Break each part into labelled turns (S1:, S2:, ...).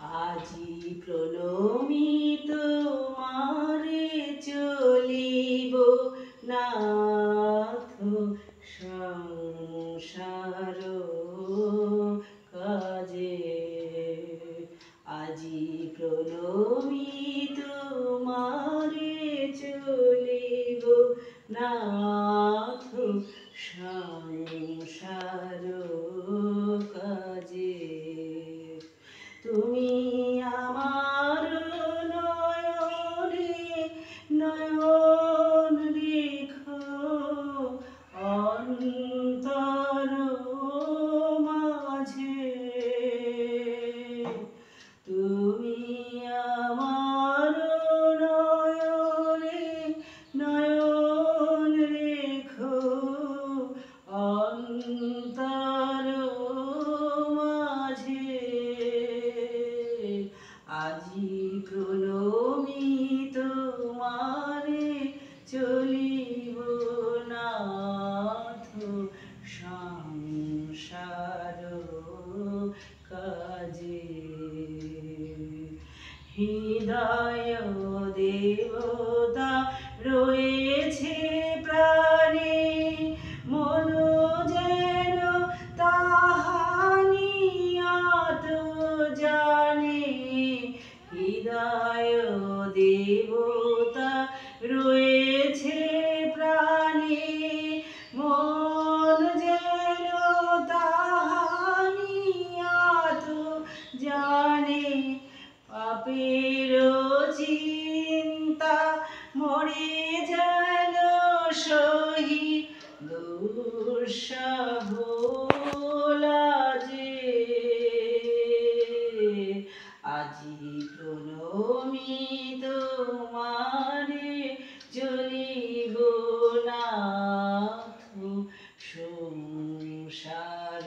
S1: আজি প্রণমিত তোমারে চলিব নাথ সংসার কাজে। আজি প্রণমিত তোমারে চলিব নাথ সংসার কাজে। তুমি আমার নয়নে নয়ন রেখো অন্তর মাঝে। তুমি আমার নয়নে নয়ন রেখো অন্তর মাঝে। আজি প্রণমিত তোমারে চলিব নাথ সংসার কাজে। হৃদয় দেবতা রয়েছে প্রাণে, মন যেন তাহানিয়াত জানে। হৃদয় দেবতা রয়েছে প্রাণে, মন যেন তাহানিয়াত জানে। পাপের চিন্তা মরে যেন সহি দুঃসহ লাজে। আজি প্রণমিত তোমারে চলিব নাথ সংসার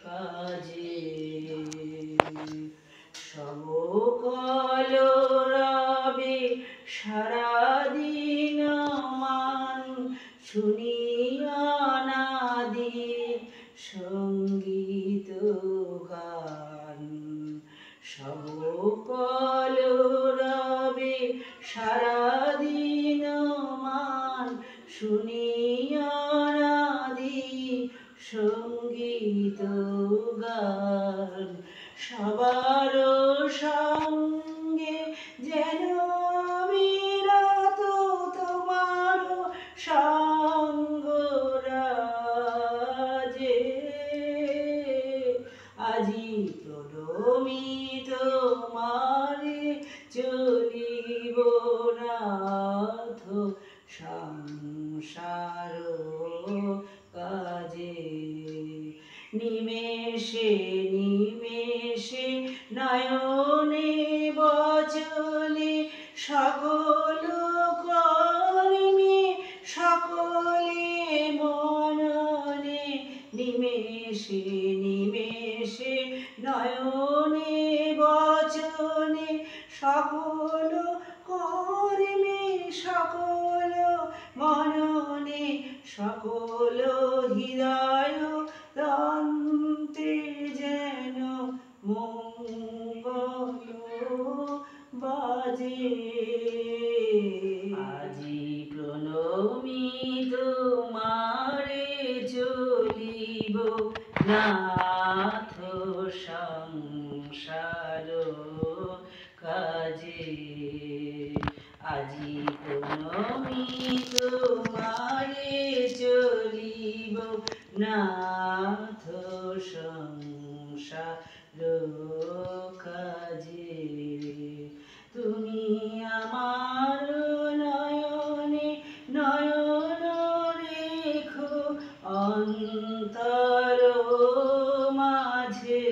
S1: কাজে। সকল রবে সারাদিন মান শুনিয়া নাদি সঙ্গীত গান। সকল রবে সারাদিন মান শুনিয়া নাদি সঙ্গীত গান। সবার সঙ্গে যেন বিরত তোমার সঙ্গ রাজে। আজি প্রণমিত তোমারে চলিব নাথ সংসার কাজে। নিমেষে নিমেষে নয়নে বচনে সকল কর্মে সকলে মননে। নিমেষে নিমেষে নয়নে বচনে সকল কর্মে সকল মননে। সকল হৃদয় তন্ত্রে যেন মঙ্গল বাজে। আজি প্রণমিত তোমারে চলিব নাথ সংসার কাজে। আজি প্রণমিত তোমারে চলিব নাথ সংসার কাজে। তুমি আমার নয়নে নয়ন রেখো অন্তর মাঝে।